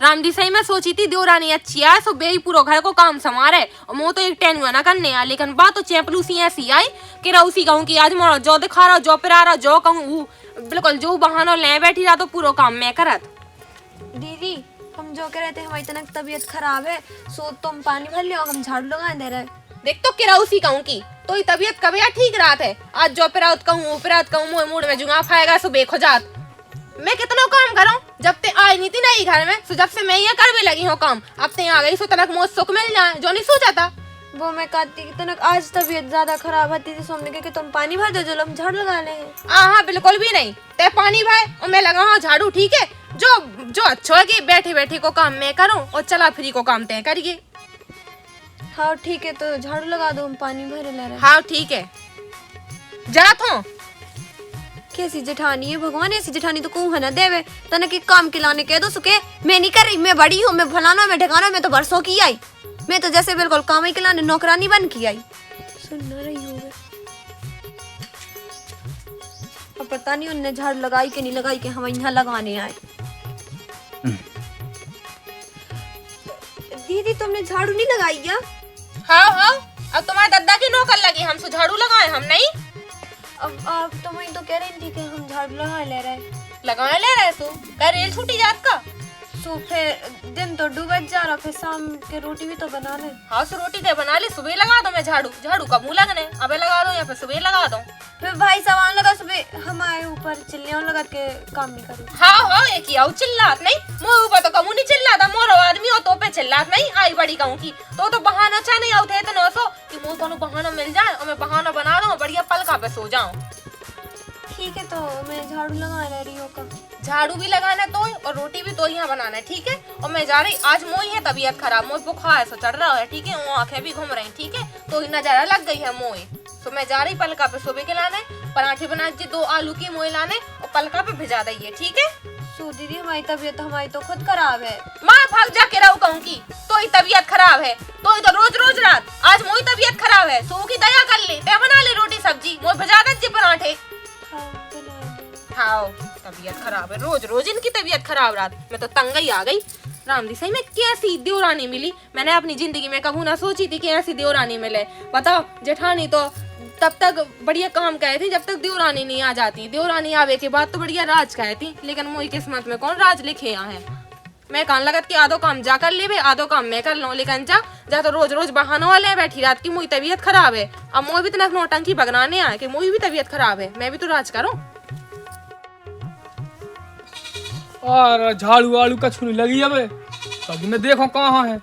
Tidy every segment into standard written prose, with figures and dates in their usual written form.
राम जी सही मैं सोची थी देवरानी अच्छी है सो बेई पूरा घर को काम संभाले और मैं तो एक टेन हुआ ना करने आ, लेकिन बात तो चैपलूसी ऐसी आई कि रउसी कहूँ कि आज मोरा जो दिखा रहा जो पिरा रहा जो कहूँ बिल्कुल जो बहाना ले बैठी रहा तो पूरा काम मैं करत। दीदी हम जो कह रहे थे हमारी तनक तबीयत खराब है, सो तुम पानी भर लियो, हम झाड़ू लगा दे रहे। देख तो किरा उसी कहूँ की तो ही तबीयत कभी ठीक रात है, आज जो पिरात कहूँ पिरात कहूँ मुँह मूड में जुआ खाएगा सो बेखुजात मैं कितना काम करूं जब ते आई नहीं थी नई घर में, सो जब से मैं ये कर भी लगी हूँ काम अब ते आ गई सो तनक मुझ सुख मिल जाए जो नहीं सोचा था। वो मैं कहती कि तनक आज तबीयत ज्यादा खराब है थी, हमने कहा कि तुम पानी भर दो जो हम झाड़ू लगा लेंगे। हाँ बिल्कुल भी नहीं, ते पानी भाई और मैं लगा हाँ झाड़ू ठीक है, जो जो अच्छा है कि बैठे बैठे को काम मैं करूँ और चला फ्री को काम तय करिए। हाँ ठीक है तो झाड़ू लगा दो, हम पानी भरे ले रहे। हाँ ठीक है जा तो कैसी जेठानी है भगवान, ऐसी जेठानी तो कहूँ है ना देवे तनक एक काम खिलाने कह दो सुके मैं नहीं कर रही, मैं बड़ी हूँ, मैं फलाना मैं ठिकाना, मैं तो बरसों की आई, मैं तो जैसे बिल्कुल काम ही खिलाने नौकरानी बन की आई। सुन ना रही हूँ अब पता नहीं उनने झाड़ू लगाई कि नहीं लगाई कि हम यहाँ लगाने आए। दीदी तुमने झाड़ू नहीं लगाई क्या? हाँ हाँ अब तुम्हारे दद्दा की नौकर लगी हम सो झाड़ू लगाए हम नहीं। अब आप तो वही तो कह रही थी कि हम झाड़ू लगा ले रहे। लगाए ले रहे सो क्या रेल छूटी जात का? सो फिर दिन तो डूबत जा रहा, फिर शाम के रोटी भी तो बना ले। हाँ सो रोटी दे बना ले, सुबह लगा दो मैं झाड़ू, झाड़ू का मुँह लगने अबे लगा दो या फिर सुबह लगा दो। फिर भाई सामान लगा सुबह हमारे ऊपर चिल्लियां लगा के काम नहीं करूँ। हाँ हाँ एक ही आओ चिल्लात नहीं, मुँह ऊपर तो कमू नहीं चिल्लाता, मोरो आदमी हो तो पे चिल्लात नहीं आई बड़ी कहूँ की तो बहाना अच्छा नहीं आउट है तो न सो कि मुँह को बहाना मिल जाए और मैं बहाना बना दूँ बढ़िया पलका पे सो जाऊँ। ठीक है तो मैं झाड़ू लगा ले रही हूँ का। झाड़ू भी लगाना तो और रोटी भी तो यहाँ बनाना है ठीक है, और मैं जा रही आज मोई है तबीयत खराब, मोई बुखार से चढ़ रहा है ठीक है, वो आंखें भी घूम रही ठीक है तो ही नजारा लग गई है मोई, तो मैं जा रही पलका पे सुबह के लाने पराठे बना दी 2 आलू की मोई लाने और पलका पे भिजा दइए ठीक है। सो दीदी हमारी तबीयत हमारी तो खुद खराब है। माँ भाग जा के रहू कहूँ की तो ही तबीयत खराब है तो ही तो रोज रोज रात आज मोई तबीयत खराब है सो की दया कर ले ते बना ले रोटी सब्जी मोई भिजा दे पराठे। हाँ तबीयत खराब है रोज रोज इनकी तबीयत खराब रात मैं तो तंग ही आ गई। राम जी सही में कैसी देवरानी मिली, मैंने अपनी जिंदगी में कभी ना सोची थी कि ऐसी देवरानी मिले। बताओ जेठानी तो तब तक बढ़िया काम कहे थी जब तक देवरानी नहीं आ जाती, देवरानी आवे के बाद तो बढ़िया राज कहे थी, लेकिन मोई किस्मत में कौन राज लिखे यहाँ है। मैं कान लगत कि आधो काम जा कर ले आधो काम मैं कर लूँ, लेकिन जा तो रोज रोज बहानों वाले बैठी रात की मोई तबीयत खराब है, अब मोई भी तो नौटंकी भगनाने आए कि मोई भी तबीयत खराब है मैं भी तो राज करूँ। और झाड़ू वाड़ू का छुनी लगी अब कभी मैं देखो कहाँ है।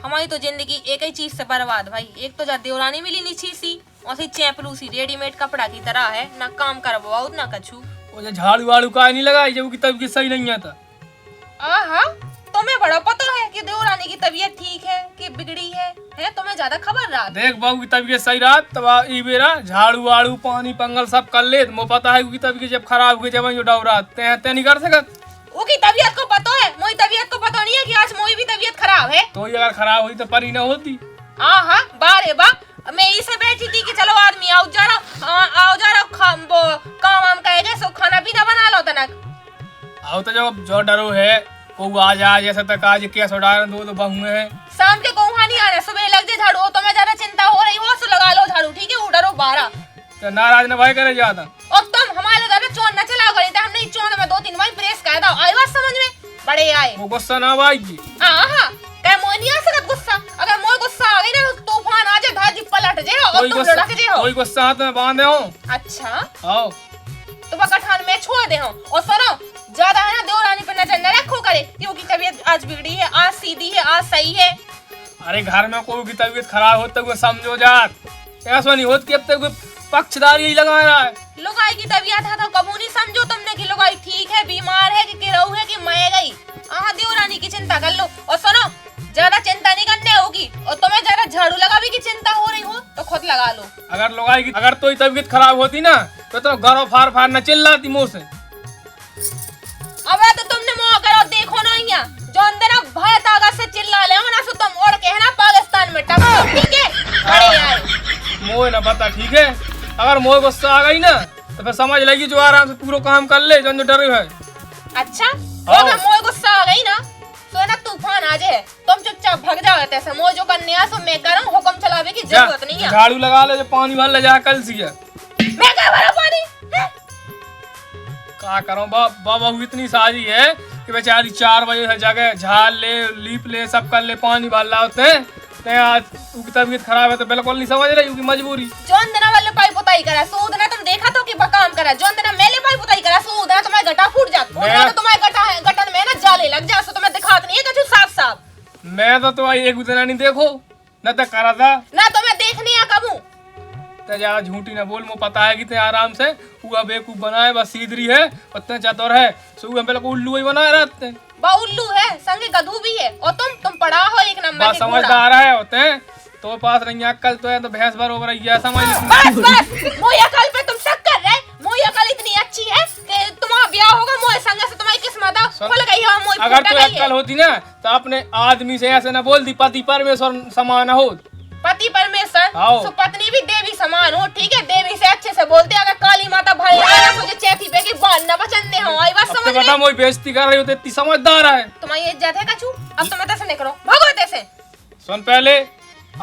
हमारी तो जिंदगी एक ही चीज से बर्बाद भाई, एक तो जा देवरानी मिली नीची सी और सी चैपलूसी रेडीमेड कपड़ा की तरह है, ना काम करवाओ ना कछु। वो झाड़ू वाड़ू का नहीं लगाई जब की तबीयत सही नहीं आता। आहा तुम्हें बड़ा पता है कि देवरानी की तबीयत ठीक है कि बिगड़ी है तुम्हें ज्यादा खबर रहा। देख बहू की तबीयत सही रहा तब ई बेरा झाड़ू वाड़ू पानी पंगल सब कर ले, मुझे पता है कि तबीयत जब खराब हुई जब जो डवरा ते नहीं कर सकत। उसकी तबीयत को पता है, मोई तबीयत को पता नहीं है कि आज मोई भी तबीयत खराब है। तो अगर खराब हुई तो परी न होती। हाँ बारे बा मैं इसे बैठी थी कि चलो आदमी आओ जा रहा काम वाम कहेगा सो खाना पीना बना लो तनक। आओ तो जो डरो है को आज आज ऐसा तक आज क्या सोडार दो बहू है शाम के कोहा नहीं आना सुबह लग जाए झाड़ू तो मैं ज्यादा चिंता हो रही हो सो लगा लो झाड़ू ठीक है, उड़ो 12 तो नाराज न भाई करे जाता और तुम हमारे घर में चोन न चलाओ करी तो हमने चोन में 2-3 बार प्रेस कर दो आई बात समझ में बड़े आए वो गुस्सा ना आएगी। हां क्या मोई नहीं आ सकत गुस्सा, अगर मोई गुस्सा आ गई ना तूफान आ जाए धाजी पलट जाए और तुम लड़क जाओ। कोई गुस्सा हाथ में बांधे हो। अच्छा आओ तो बकठान में छोड़ दे हो और सुनो ज्यादा है ना देवरानी पे नजर न रखो करे क्योंकि तबीयत आज बिगड़ी है आज सीधी है आज सही है। अरे घर में कोई की तबीयत खराब होता है समझो जात ऐसा नहीं होती अब तक पक्षदार यही लगा रहा है। लुगाई की तबीयत है तो कबू नहीं समझो तुमने कि लुगाई ठीक है बीमार है कि रहू है कि मर गई। देवरानी की चिंता कर लो और सुनो ज्यादा चिंता नहीं करने होगी और तुम्हें ज्यादा झाड़ू लगाने की चिंता हो रही हो तो खुद लगा लो। अगर तो तबीयत खराब होती ना तो घरों फार फार न चिल्लाती मुँह से। अब तो तुमने मुँह करो देखो ना यहाँ जो अंदर भय ताकत से चिल्ला ले ना सो तुम उड़ के है ना पाकिस्तान में टपको ठीक है। अरे यार मोए ना पता ठीक है अगर मोह गुस्सा आ गई ना तो फिर समझ लेगी जो आराम से पूरा काम कर ले, जो डरे है। अच्छा वो अगर मोए गुस्सा आ गई ना तो ना तूफान आ जाए, तुम चुपचाप भाग जाओ। ऐसे मोए जो करने आ सो मैं करूं, हुक्म चलावे की जरूरत नहीं है। झाड़ू लगा ले, जो पानी भर ले जा कल सी है। मैं क्या भरा पानी हैं? क्या करूं बाबा इतनी सारी है कि बेचारी 4 बजे से जगह झाड़ ले, लीप ले, सब कर ले, पानी भर लाते हैं। आज उसकी तबीयत खराब है तो बिल्कुल नहीं समझ रही, उनकी मजबूरी। जोन दिना वाले पाई पुताई करा सूद ना तुम देखा तो कि बकाम करा, जोन दिना मेले पाई पुताई करा सूद ना तुम्हारा गटा फूट जात, फूट ना तुम्हारा गटा है, गटन में ना जाले लग जा, सो तुम्हें दिखात नहीं है कछु साफ साफ। मैं तो तुम्हारी एक दिन नहीं देखो न तो करा था ना तो मैं देख नहीं आ कबू। तो ज्यादा झूठी ना बोल, मुझे पता है कि ते आराम से हुआ बेवकूफ बनाए, बस सीधरी है उतने चतुर है, सुबह बिल्कुल उल्लू ही बनाए रहते हैं। बाउल्लू है संगे गधू भी है, और तुम पढ़ा हो एक नंबर बस समझदार है होते हैं तो पास नहीं अक्कल तो है तो भैंस भर हो रही है, समझ। बस बस मोई अकल पे तुम शक कर रहे, मोई अकल इतनी अच्छी है कि तुम्हारा ब्याह होगा मोए संग से, तुम्हारी किस्मत खुल गई है मोई। अगर तो अक्कल होती ना तो अपने आदमी से ऐसे ना बोलती पति परमेश्वर समान हो। पति परमेश्वर आओ। सो पत्नी भी देवी समान हो, ठीक है, देवी से अच्छे से बोलते। अगर काली माता भले आना मुझे चैथी पे की बाल न बचने हो, आई बात समझ बता मोई बेइज्जती कर रही हो, इतनी समझदार है। तुम्हारी इज्जत है कछु, अब तुम ऐसे नहीं करो, भागो ऐसे। सुन पहले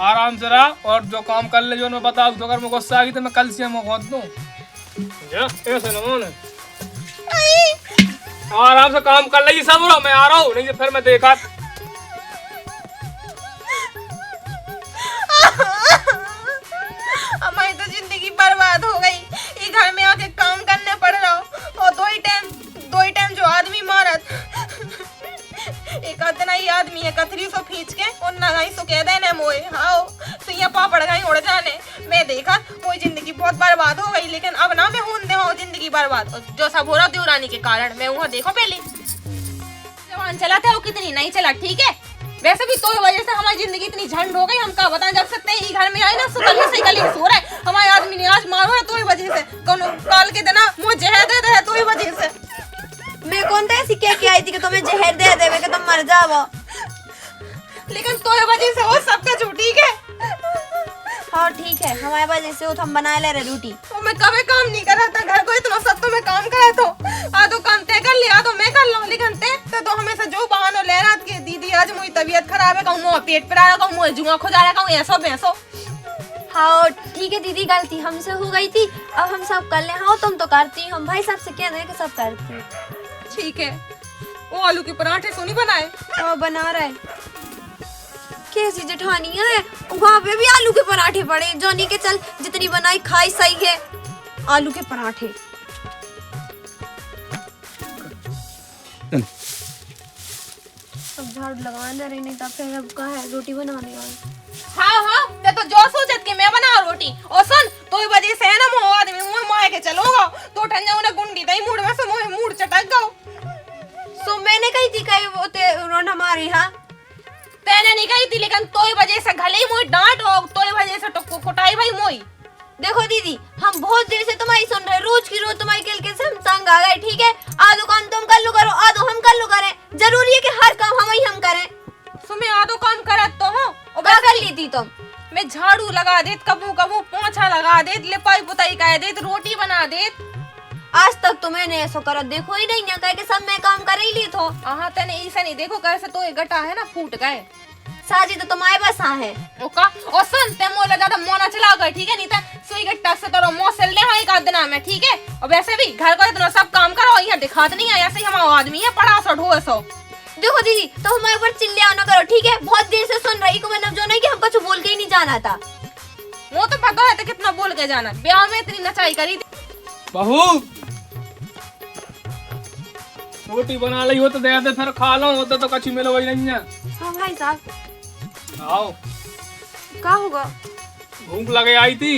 आराम से रहा और जो काम कर ले जो मैं बताऊं, तो अगर मैं गुस्सा आ गई तो मैं कल से मैं खोद दूं। जा ऐसे ना मोने, आराम से काम कर ले, सब रो मैं आ रहा हूं, नहीं तो फिर मैं देखा। हमारी तो जिंदगी बर्बाद हो गई, ये घर में आके काम करने पड़ रहा और दो ही टाइम जो आदमी मारत। एक इतना ही आदमी है कथरी सो खींच के और नगाई सो कह देने मोए हाओ सुइया पापड़ गई उड़ जाने। मैं देखा वो जिंदगी बहुत बर्बाद हो गई, लेकिन अब ना मैं हूं दे हो जिंदगी बर्बाद, जो सब हो रहा देवरानी के कारण। मैं वहाँ देखो पहले जवान चला था वो कितनी नहीं चला, ठीक है। वैसे भी तो वजह से हमारी जिंदगी इतनी झंड हो गई, हम क्या बताएं। जब सकते हैं घर में आए ना सुकल से गली सो रहा है, हमारे आदमी ने आज मारो है तो ही वजह से, कौन काल के देना मुझे जहर दे दे तो ही वजह से। मैं कौन था ऐसी क्या आई थी कि तुम्हें जहर दे देवे कि तुम मर जाओ, लेकिन तो ही वजह से वो सबका झूठ, ठीक है। हाँ ठीक है, हमारे वजह से वो हम बना ले रहे रोटी। तो मैं कभी काम नहीं कर रहा था, घर को इतना सब तो मैं काम करा तो आधो काम तय कर लिया तो मैं कर लूं, लेकिन ते तो हमेशा जो बहाना ले रहा कि दीदी आज मुझे तबीयत खराब है, कहूं मुंह पेट पर आ रहा, कहूं मुंह जुआ खुदा रहा, कहूं ऐसो भैंसो। हाँ ठीक है दीदी, गलती हमसे हो गई थी, अब हम सब कर ले। हाँ तुम तो करती, हम भाई साहब से कह रहे कि सब करती। ठीक है, वो आलू के पराठे सोनी बनाए हाँ बना रहे। कैसी जेठानी है, वहाँ पे भी आलू के पराठे पड़े, जोनी के चल जितनी बनाई खाई सही है। आलू के पराठे अब झाड़ू लगाने दे रही, नहीं तो फिर अब कहा है रोटी बनाने वाली। हाँ ते तो जो सोचत कि मैं बना रोटी, और सुन तो ही वजह से है ना मोह आदमी मुंह मार के चलोगा तो ठन जाऊं ना गुंडी दई मूड में से मोह मूड चटक गओ। सो मैंने कही थी कहीं वो ते रोड हमारी। हाँ तेने नहीं कही थी, लेकिन तो ही वजह से घले मोई डांट और तो ही वजह से टक्को कुटाई भाई मोई। देखो दीदी, हम बहुत देर से तुम्हारी सुन रहे, रोज की रोज तुम्हारी किल से हम तंग आ गए, ठीक है। आधो काम तुम कर लो करो, आधो हम कर लो करें, जरूरी है कि हर काम हम ही हम करें। सुमे आधो काम करत तो हो और क्या कर ली थी तुम? मैं झाड़ू लगा देत, कबू कबू पोंछा लगा देत, लिपाई पुताई कर देत, रोटी बना देत। आज तक तो मैंने ऐसा करा देखो ही नहीं, कह के सब मैं काम कर ही ली तो। आहा तने ऐसा नहीं देखो कैसे तो ये गटा है ना फूट गए। साजी तो तुम्हारे पास है ओका और सुन ते मोला ज्यादा मोना चला गए, ठीक है, नहीं तो सुई गट्टा से तोरो मुंह से ले है एक आदना में, ठीक है। और वैसे भी घर को इतना सब काम करो, यहाँ दिखात नहीं है, ऐसे ही हमारा आदमी है पड़ा सो ढो सो। देखो दीदी, तो हमारे ऊपर चिल्ला ना करो, ठीक है। बहुत देर से सुन रही को, मतलब जो नहीं कि हम कुछ बोल के ही नहीं जाना था। वो तो पता है तो कितना बोल के जाना, ब्याह में इतनी नचाई करी थी। बहू रोटी बना ली हो तो दे दे, फिर खा लो, होता तो कच्ची मिलो वही नहीं है। हाँ भाई साहब आओ, क्या होगा? भूख लगे आई थी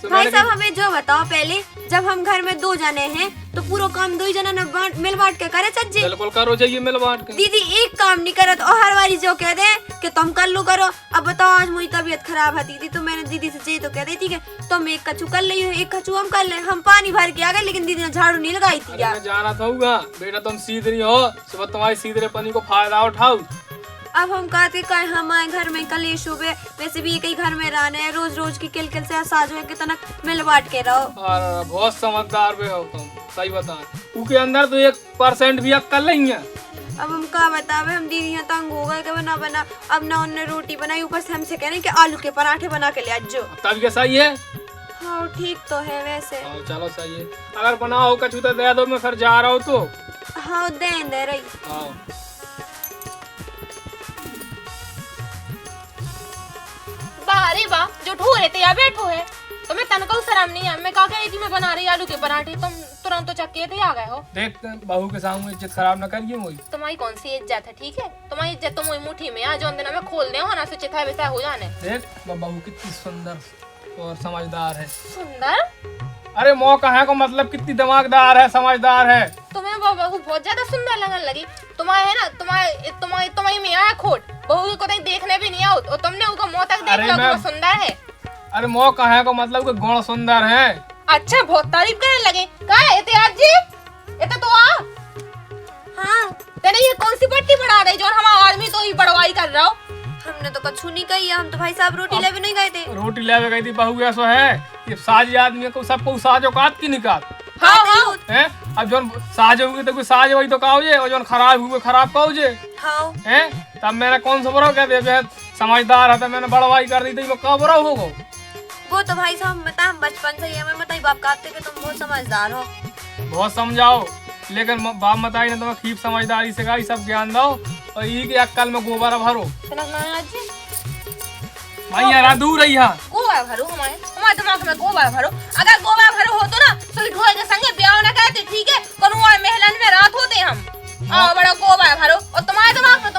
तो भाई साहब हमें जो बताओ पहले, जब हम घर में 2 जने हैं तो पूरा काम 2 ही जना मिल बांट के करे सज्जी। बिल्कुल करो चाहिए मिल बांट के। दीदी एक काम नहीं करत और हर बारी जो कह दे कि तुम कर लो करो। अब बताओ आज मेरी तबीयत खराब है थी तो मैंने दीदी से चाहिए तो कह दी थी कि तुम एक कच्चू कर ली हो, एक कच्चू हम कर ले। हम पानी भर के आ गए, लेकिन दीदी ने झाड़ू नहीं लगाई थी यार। जाना था बेटा, तुम सीध नहीं हो, सुबह तुम्हारी सीधरे पनी को फायदा उठाओ। अब हम कहते कहीं हमारे घर में कलेश हुए, वैसे भी एक ही घर में रहना है, रोज रोज की किल से साज हो के तना मिल बांट के रहो। और बहुत समझदार भी हो तुम, सही बता। उसके अंदर तो 1% भी अक्ल नहीं है। अब हम क्या बतावे, हम दीदी यहाँ तंग हो गए कि बना बना, अब ना उन्होंने रोटी बनाई, ऊपर से हमसे कह रहे कि आलू के पराठे बना के ले आज जो। तब क्या सही है? हाँ ठीक तो है वैसे। हाँ चलो सही है। अगर बनाओ कछु तो दे दो, मैं फिर जा रहा हूँ तो। हाँ दे रही। हाँ बारे वाह, जो ठो रहे थे या बैठो है तो मैं तनका शर्म नहीं है। मैं कहा कह रही थी मैं बना रही आलू के पराठे, तुम तुरंत तो चक्के थे आ गए हो। देख बहू के सामने इज्जत खराब न करिए मोई। तुम्हारी कौन सी इज्जत है? ठीक है, तुम्हारी इज्जत तो मोई मुट्ठी में आ, जो दिन में खोल दे ना से चिथा वैसा हो जाने। देख बहू कितनी सुंदर और समझदार है। सुंदर? अरे मौका है को मतलब कितनी दिमागदार है, समझदार है। तुम्हें वो बहू बहुत ज्यादा सुंदर लगने लगी। तुम्हारे है ना, तुम्हारी में आया खोट, बहू को कहीं देखने भी नहीं आओ और तुमने उसको मुंह तक देख लिया वो सुंदर है। अरे मौका है को मतलब कि गुण सुंदर है। अच्छा बहुत तारीफ करने लगे। कहा है इतिहास जी? इतना तो आ। हाँ तेरे ये कौन सी पट्टी बढ़ा रही जो हमारा आदमी तो ही बड़वाई कर रहा हो? हमने तो कछु नहीं कही, हम तो भाई साहब रोटी लेवे नहीं गए थे। रोटी लेवे गई थी बहू, ऐसा है ये साज आदमी को सबको साजो काट की निकाल हाँ हाँ हैं। अब जो साज होगी तो कोई साज वही तो कहो जे, और जो खराब हुए खराब कहो जे हाँ हैं। तब मैंने कौन सा बुरा कह दिया, समझदार है तो मैंने बड़वाई कर दी थी, वो कब बुरा होगा? वो तो भाई साहब बता, हम बचपन से ही हमें बताई बाप कहते कि तुम बहुत समझदार हो। बहुत समझाओ, लेकिन बाप बताई ना तुम्हें खीब समझदारी से गाई सब ज्ञान दो और ये की अक्कल में गोबर भरो। भाई यार दूर रही है गोबर भरो, हमारे दिमाग में गोबर भरो। अगर गोबर भरो हो तो ना सुई ढोए के संगे ब्याह ना करते, ठीक है? कनुआ महलन में रात होते हम। आओ बड़ा गोबर भरो, और तुम्हारे दिमाग में तो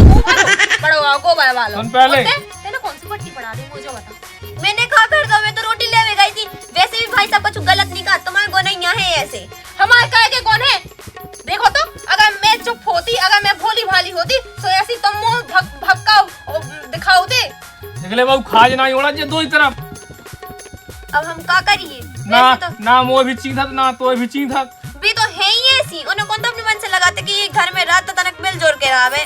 गोबर बड़ा गोबर वालो। पहले तेने कौन सी पट्टी पढ़ा दी मुझे बता। मैंने कहा फिर तो मैं तो रोटी लेवे गई थी, वैसे भी भाई साहब कुछ गलत नहीं कहा, तुम्हारे गोना यहाँ है ऐसे। हमारे कहे के कौन है? देखो तो अगर मैं चुप होती, अगर मैं भोली भाली होती तो ऐसी तुम मुंह भक्का दिखाओते। निकले बाबू खाज ना ओड़ा जे दो ही तरफ। अब हम क्या करिए? ना तो ना वो भी चीथत ना तो भी चीथत भी तो है ही ऐसी। उन्हें कौन तो अपने मन से लगाते कि ये घर में रात तनक मिल जोड़ के रहे।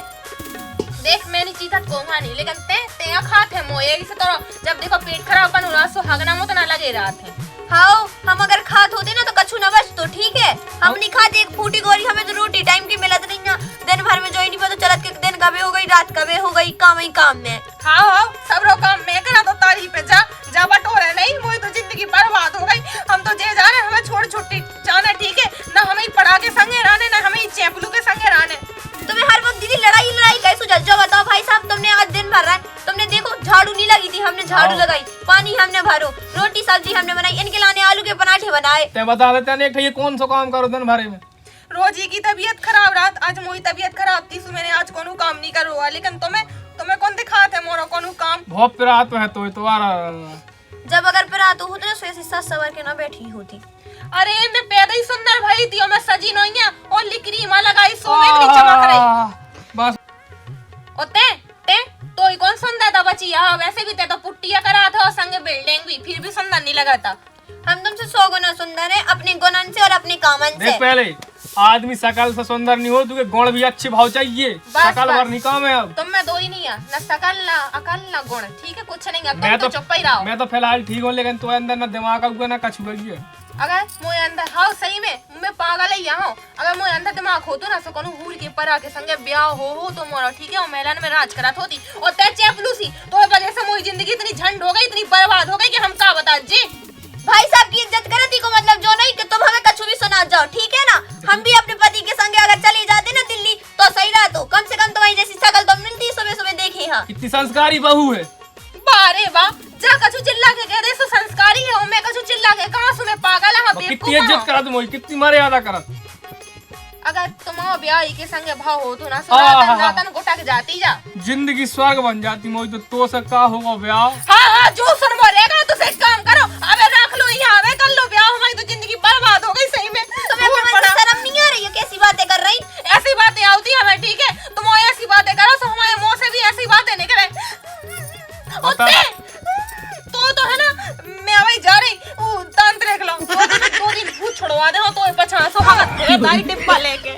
देख मैंने चीथत कहूंगा नहीं, लेकिन ते खात है मोए इसे तो जब देखो पेट खराब बन रहा सो हगना मत ना लगे रात है। हाँ हम अगर खात होते ना तो कछु न बच तो ठीक है, हम नहीं खाते एक फूटी गोरी, हमें तो रोटी टाइम की मिलत नहीं ना। दिन भर में जो ही नहीं पता चलत कि दिन कबे हो गई रात कबे हो गई, काम ही काम में। हाँ सब रो काम मैं करा तो तारीफ पे जा बटोरे नहीं, मोई तो जिंदगी बर्बाद हो गई। हम तो जे जाने हमें छोड़ छुट्टी जाना, ठीक है? ना हमें पढ़ा के संगे रहने, ना हमें चैपलू के संगे रहने। तुम्हें हर वक्त दीदी लड़ाई कैसे सुझल जो बताओ भाई साहब। तुमने आज दिन भर रहा है, तुमने देखो झाड़ू नहीं लगी थी, हमने झाड़ू लगाई, पानी हमने भरो, रोटी सब्जी हमने बनाई, इनके लाने आलू के पराठे बनाए। ते बता देते हैं ये कौन सा काम करो दिन भरे में? रोजी की तबीयत खराब रात, आज मोई तबीयत खराब थी सो मैंने आज कोनो काम नहीं करो, लेकिन तुम्हें कौन दिखाते है मोरा कोनो काम? बहुत पिरात है तो आ जब अगर पिरा तो होते ना सो ऐसी सस सवर के ना बैठी होती। अरे मैं पैदा ही सुंदर भई थी और मैं सजी नहीं है और लिक्रीमा लगाई सो में इतनी चमक रही बस। ओते ते तो ही कौन सुंदर था बची? हां वैसे भी ते तो पुट्टिया करा था और संगे बिल्डिंग भी, फिर भी सुंदर नहीं लगा था। हम तुमसे 100 गुना सुंदर है, अपने गुणन से और अपने कामन से। देख पहले आदमी शकल से सुंदर नहीं हो, तुझे गुण भी अच्छे भाव चाहिए। शकल भर नहीं काम है। अब तुम में दो ही नहीं है, ना शकल ना अकल ना गुण, ठीक है? कुछ नहीं है, मैं तुम तो चुप ही रहो। मैं तो फिलहाल ठीक हूँ, लेकिन तो अंदर ना दिमाग आऊगा ना कछु गई है। अगर मोए अंदर हाँ सही में मैं पागल है यहाँ, अगर मोए अंदर दिमाग हो तो ना सो कोनो हूर के परा के संगे ब्याह हो तो मोरा, ठीक है? और मेलन में राज करत होती और ते चैपलूसी तो वजह से मोई जिंदगी इतनी झंड हो गई, इतनी बर्बाद हो गई कि हम का बता जी। भाई साहब की इज्जत करती को मतलब जो नहीं कि तुम हमें कछु भी सुना जाओ, ठीक है ना? हम भी अपने पति के संगे अगर चले जाते ना दिल्ली तो सही रहा, तो कम से कम तुम्हारी जैसी शकल तो मिलती सुबह सुबह देखी। हाँ कितनी संस्कारी बहू है। बारे वाह, जा कछु चिल्ला के कह दे सो संस्कारी है, और मैं कछु चिल्ला के कहां सो मैं पागल है कितनी इज्जत करत मोई, कितनी मर्यादा करत। अगर तुम्हारा ब्याह के संगे भाव हो तो ना सो रातन गोटा के जाती जा, जिंदगी स्वर्ग बन जाती मोई। तो सकता होगा ब्याह। हाँ जो सुन बोलेगा तो एक काम करो, अबे रख लो यहाँ, अबे कर लो ब्याह, हमारी तो जिंदगी बर्बाद हो गई सही में। तुम्हें शर्म नहीं आ रही है? कैसी बातें कर रही? ऐसी बातें आती है हमें, ठीक है? तुम ऐसी बातें करो तो हमारे मुंह से भी ऐसी बातें निकले। तो है ना, मैं अभी जा रही वो तांत्रिक लो 2 दिन भूत छुड़वा दे हो तो पछा सो हाथ में दाई टिप्पा लेके।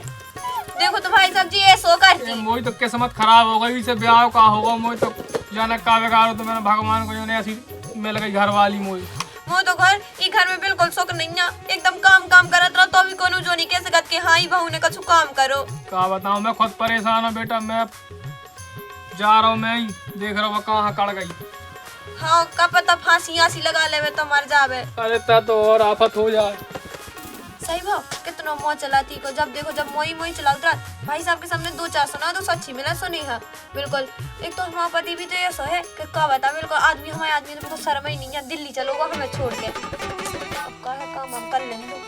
देखो तो भाई साहब जी ये सो करती जी मोई तो किस्मत खराब हो गई, इसे ब्याह का होगा मोई तो जाने का बेकार, तो मैंने भगवान को जो ने ऐसी मिल गई घर वाली मोई। वो तो ई घर में बिल्कुल सुख नहीं है, एकदम काम काम करत रहो तो भी कोनो जो नहीं कह सकत के हाँ ही बहू ने कछु काम करो। क्या बताऊं, मैं खुद परेशान हूँ बेटा, मैं जा रहा हूँ, मैं ही देख रहा हूँ कहाँ कड़ गई। हाँ का पता फांसी आसी लगा ले तो मर जावे। अरे ता तो और आफत हो जाए। सही भाव कितना मोह चलाती को, जब देखो जब मोई मोई चलाता रहा। भाई साहब के सामने दो चार सुना तो सच्ची मिला सुनी है बिल्कुल। एक तो हमारा पति भी तो ऐसा है कि क्या बता बिल्कुल आदमी, हमारे आदमी तो बिल्कुल शर्म ही नहीं है, दिल्ली चलोगा हमें छोड़ के। अब का है काम हम कर लेंगे।